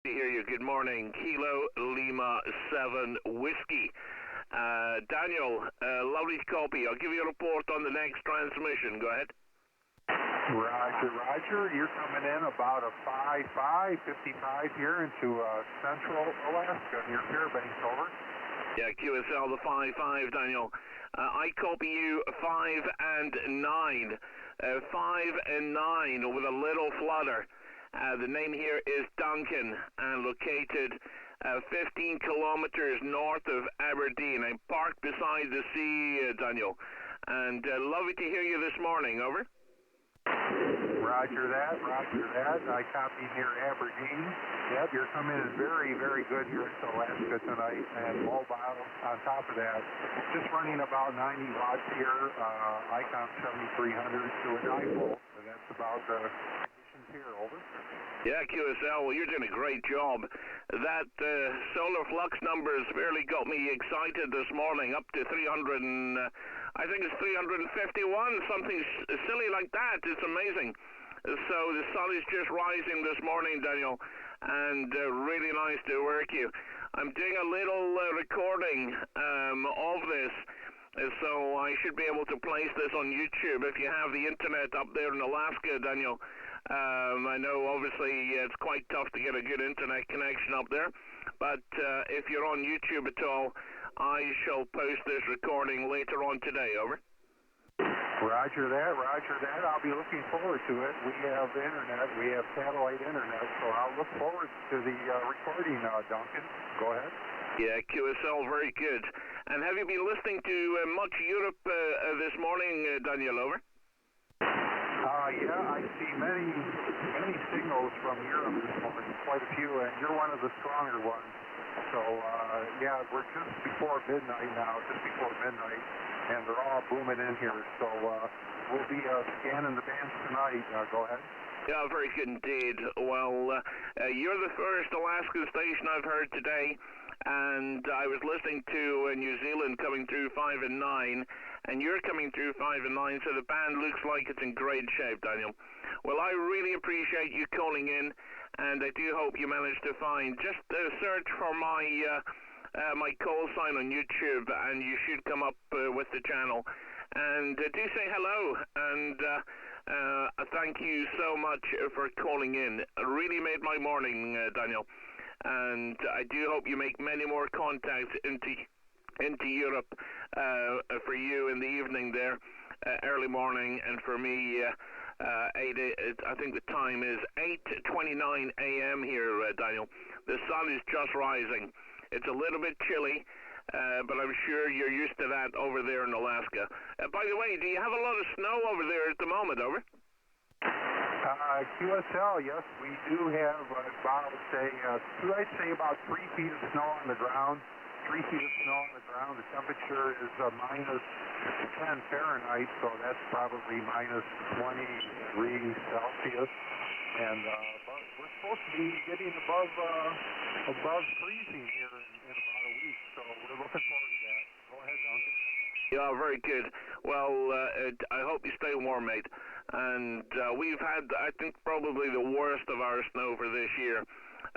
To hear you. Good morning. Kilo Lima 7 Whiskey. Daniel, lovely copy. I'll give you a report on the next transmission. Go ahead. Roger, Roger. You're coming in about a 5.5, 55 here into central Alaska near Fairbanks, over. Yeah, QSL, the 5.5, Daniel. I copy you 5 and 9. 5 and 9 with a little flutter. The name here is Duncan, and located 15 kilometers north of Aberdeen. I'm parked beside the sea, Daniel. And lovely to hear you this morning, over. Roger that, Roger that. I copy near Aberdeen. Yep, you're coming in very, very good here into Alaska tonight, and mobile on top of that. Just running about 90 watts here, Icon 7300 to a dipole, and that's about the conditions here, over. Yeah, QSL, well, you're doing a great job. That solar flux numbers really got me excited this morning, up to 300 and, I think it's 351, something silly like that. It's amazing. So the sun is just rising this morning, Daniel, and really nice to work you. I'm doing a little recording of this, so I should be able to place this on YouTube if you have the internet up there in Alaska, Daniel. I know obviously it's quite tough to get a good internet connection up there, but if you're on YouTube at all, I shall post this recording later on today, over. Roger that, Roger that. I'll be looking forward to it. We have internet, we have satellite internet, so I'll look forward to the recording, Duncan. Go ahead. Yeah, QSL, very good. And have you been listening to much Europe this morning, Daniel, over? Yeah, I see many signals from Europe this morning, quite a few, and you're one of the stronger ones. So, yeah, we're just before midnight now, and they're all booming in here. So, we'll be scanning the bands tonight. Go ahead. Yeah, very good indeed. Well, you're the first Alaska station I've heard today, and I was listening to New Zealand coming through 5 and 9, and you're coming through 5 and 9, so the band looks like it's in great shape, Daniel. Well, I really appreciate you calling in, and I do hope you managed to find. Just search for my my call sign on YouTube, and you should come up with the channel. And do say hello, and thank you so much for calling in. It really made my morning, Daniel. And I do hope you make many more contacts into Europe for you in the evening there, early morning, and for me, I think the time is 8:29 a.m. here, Daniel. The sun is just rising. It's a little bit chilly, but I'm sure you're used to that over there in Alaska. By the way, do you have a lot of snow over there at the moment, over? QSL, yes, we do have about, I'd say about 3 feet of snow on the ground. 3 feet of snow on the ground. The temperature is minus 10 Fahrenheit, so that's probably minus 20 degrees Celsius. And but we're supposed to be getting above freezing here in about a week, so we're looking forward to that. Go ahead, Duncan. Yeah, very good. Well, I hope you stay warm, mate. And we've had, I think, probably the worst of our snow for this year.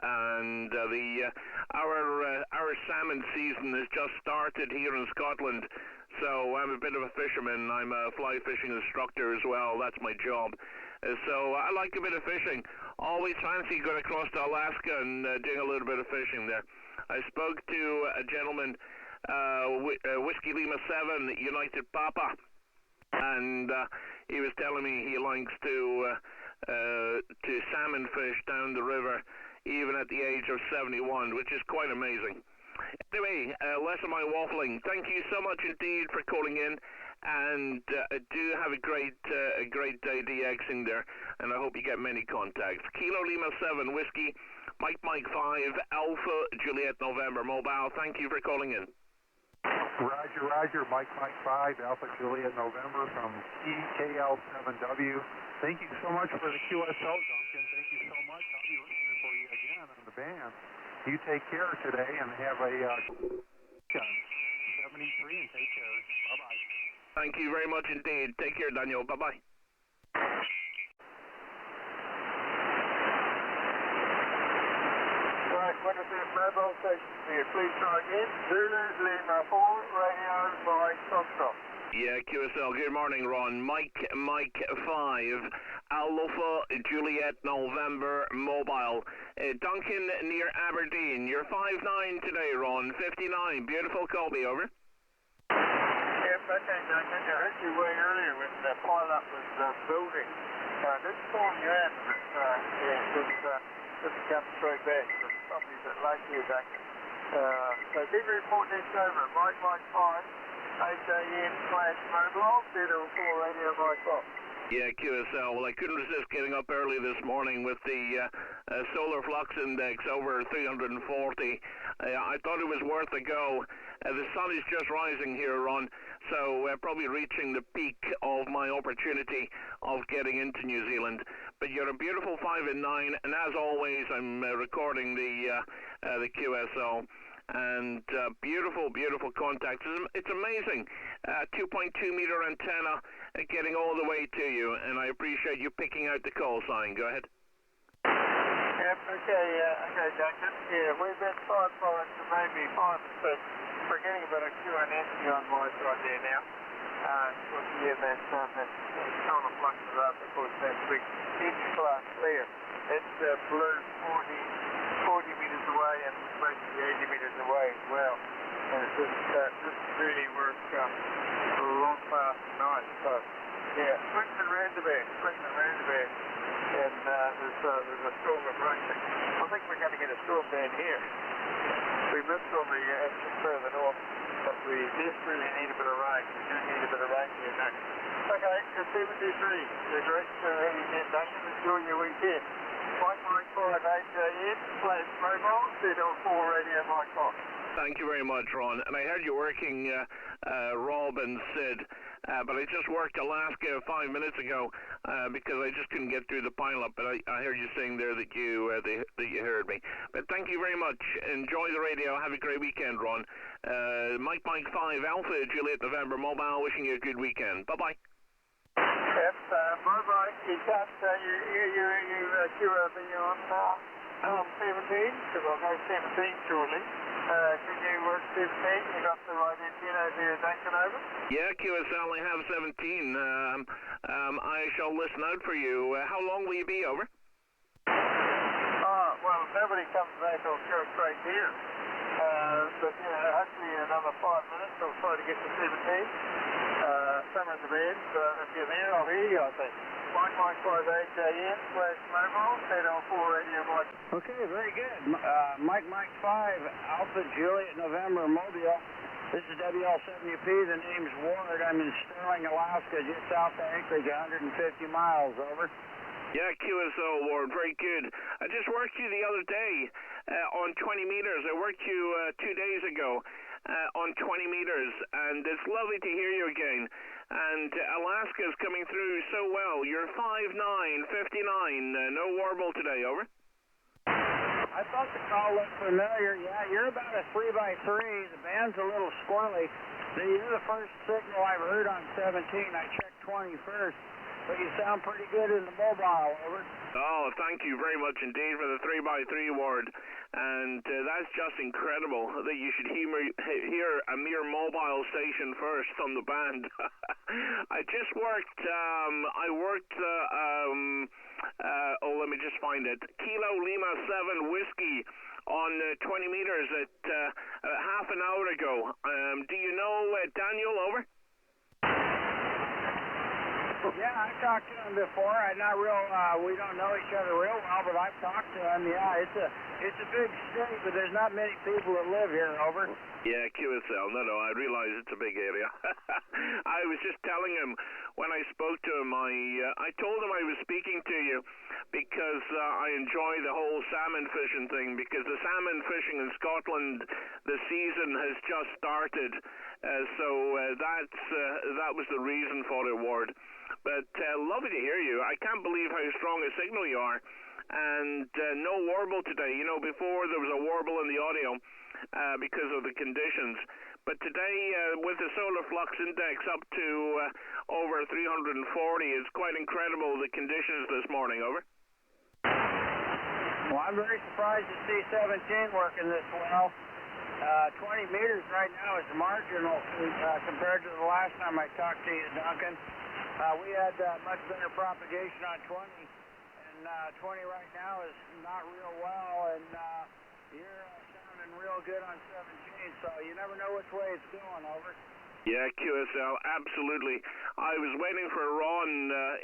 And our salmon season has just started here in Scotland. So I'm a bit of a fisherman. I'm a fly fishing instructor as well. That's my job. So I like a bit of fishing. Always fancy going across to Alaska and doing a little bit of fishing there. I spoke to a gentleman, Whiskey Lima 7, United Papa, and he was telling me he likes to salmon fish down the river, even at the age of 71, which is quite amazing. Anyway, less of my waffling. Thank you so much indeed for calling in, and do have a great day DXing there, and I hope you get many contacts. Kilo Lima 7 Whiskey, Mike 5 Alpha Juliet November Mobile. Thank you for calling in. Roger, Mike 5 Alpha Juliet November from EKL7W. Thank you so much for the QSO, Duncan. Thank you so much. I'll be listening for you again on the band. You take care today and have a 73 and take care. Bye-bye. Thank you very much indeed. Take care, Daniel. Bye-bye. 1% mobile station here. Please try again. Zulu Lima 4, radio by Foxtrot. Yeah, QSL, good morning, Ron. Mike 5, Alpha Juliet November Mobile. Duncan near Aberdeen. You're 5'9" today, Ron. 59. Beautiful Colby, over. Yep, okay, Duncan. I heard you way earlier when the pilot was building. This storm you had, just come straight back. It's probably a bit late here, Duncan. So keep reporting this over. Mike 5. HAN/mobile, 04 radio by Fox. Yeah, QSL. Well, I couldn't resist getting up early this morning with the solar flux index over 340. I thought it was worth a go. The sun is just rising here, Ron, so probably reaching the peak of my opportunity of getting into New Zealand. But you're a beautiful 5 and 9, and as always, I'm recording the QSL. And beautiful contacts. It's amazing. 2.2 meter antenna getting all the way to you, and I appreciate you picking out the call sign. Go ahead. Yep, okay, Duncan. Yeah, we've been 5 points to maybe 5 and 6. We're getting a bit of QNS on my side there now. That solar flux is up, of course, that big H-class there. It's blue 40 meters away and basically 80 meters away as well. And it's just really worked a long past night. So, yeah, swings and roundabouts. And there's a storm approaching. I think we're going to get a storm down here. We missed all the action further north, but we desperately need a bit of rain. We do need a bit of rain here now. Okay, it's 73. You're great to have you here, Duncan. Enjoy your weekend. 595 HAN/mobile, 04 radio Mike Fox. Thank you very much, Ron. And I heard you working Rob and Sid, but I just worked Alaska 5 minutes ago because I just couldn't get through the pileup. But I heard you saying there that you heard me. But thank you very much. Enjoy the radio. Have a great weekend, Ron. Mike 5 Alpha Juliet November Mobile. Wishing you a good weekend. Bye bye. Yep, bye-bye. You can't, you be on 17, because I'll go 17 shortly. Can you work 17? You got the right antenna there, Duncan, over? Yeah, QSL, I have 17. I shall listen out for you. How long will you be, over? Well, if nobody comes back, I'll go straight here. But, hopefully another 5 minutes, I'll try to get to 17. Summer in the bed, if you're there, I'll hear you, I think. 595 HAN/mobile, 804 radio Mike. Okay, very good. Mike 5, Alpha Juliet November Mobile. This is WL7UP. The name's Ward. I'm in Sterling, Alaska, just south of Anchorage, 150 miles, over. Yeah, QSO, Ward, very good. I just worked you the other day on 20 meters. I worked you 2 days ago on 20 meters, and it's lovely to hear you again. And Alaska's coming through so well. You're 5'9", 59, no warble today, over. I thought the call looked familiar. Yeah, you're about a 3x3. The band's a little squirrely. You're the first signal I've heard on 17. I checked 20 first. But you sound pretty good in the mobile, over. Oh, thank you very much indeed for the 3x3 award. And that's just incredible that you should hear a mere mobile station first on the band. I just worked, let me just find it. Kilo Lima 7 Whiskey on 20 meters at half an hour ago. Do you know Daniel, over? Yeah, I've talked to him before. I'm not real, we don't know each other real well, but I've talked to him. Yeah, it's a big state, but there's not many people that live here, over. Yeah, QSL. No, I realize it's a big area. I was just telling him when I spoke to him, I told him I was speaking to you because I enjoy the whole salmon fishing thing, because the salmon fishing in Scotland, the season has just started. So that was the reason for the award. But lovely to hear you. I can't believe how strong a signal you are. And no warble today. You know, before there was a warble in the audio because of the conditions. But today, with the solar flux index up to over 340, it's quite incredible the conditions this morning, over. Well, I'm very surprised to see 17 working this well. 20 meters right now is marginal compared to the last time I talked to you, Duncan. We had much better propagation on 20, and 20 right now is not real well, and you're sounding real good on 17, so you never know which way it's going, over. Yeah, QSL, absolutely. I was waiting for Ron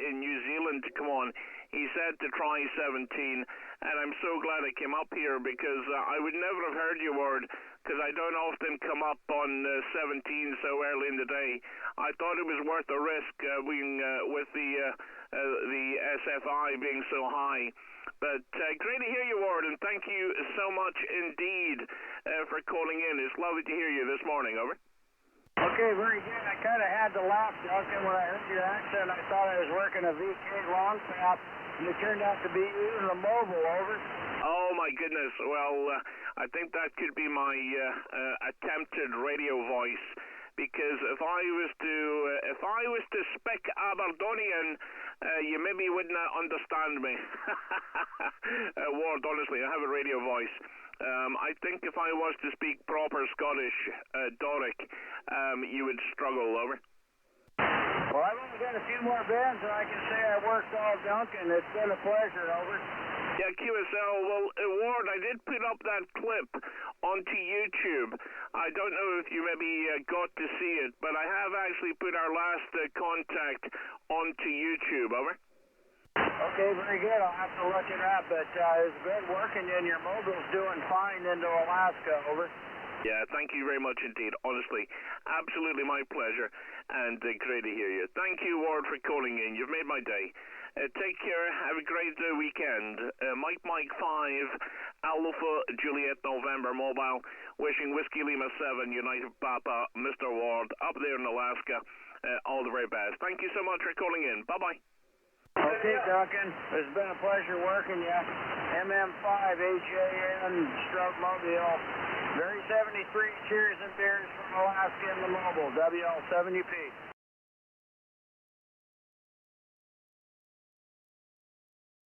in New Zealand to come on. He said to try 17, and I'm so glad I came up here because I would never have heard your word because I don't often come up on 17 so early in the day. I thought it was worth the risk with the SFI being so high. But great to hear your word, and thank you so much indeed for calling in. It's lovely to hear you this morning, over. Okay, very good. I kind of had to laugh, Duncan, when I heard your accent. I thought I was working a VK long path, and it turned out to be using a mobile, over. Oh, my goodness. Well, I think that could be my attempted radio voice, because if I was to speak Aberdonian, you maybe wouldn't understand me. Ward, honestly, I have a radio voice. I think if I was to speak proper Scottish, Doric, you would struggle, over. Well, I've only got a few more bands, and I can say I worked all Duncan. It's been a pleasure, over. Yeah, QSL, well, Ward, I did put up that clip onto YouTube. I don't know if you maybe got to see it, but I have actually put our last contact onto YouTube, over. Okay, very good. I'll have to look it up, but it's been working, and your mobile's doing fine into Alaska, over. Yeah, thank you very much indeed. Honestly, absolutely my pleasure, and great to hear you. Thank you, Ward, for calling in. You've made my day. Take care. Have a great weekend. Mike 5, Alpha Juliet November Mobile, wishing Whiskey Lima 7, United Papa, Mr. Ward, up there in Alaska, all the very best. Thank you so much for calling in. Bye-bye. Okay, Duncan. It's been a pleasure working you. MM5, HAN, Stroke Mobile. Very 73, cheers and beers from Alaska in the mobile, WL70P.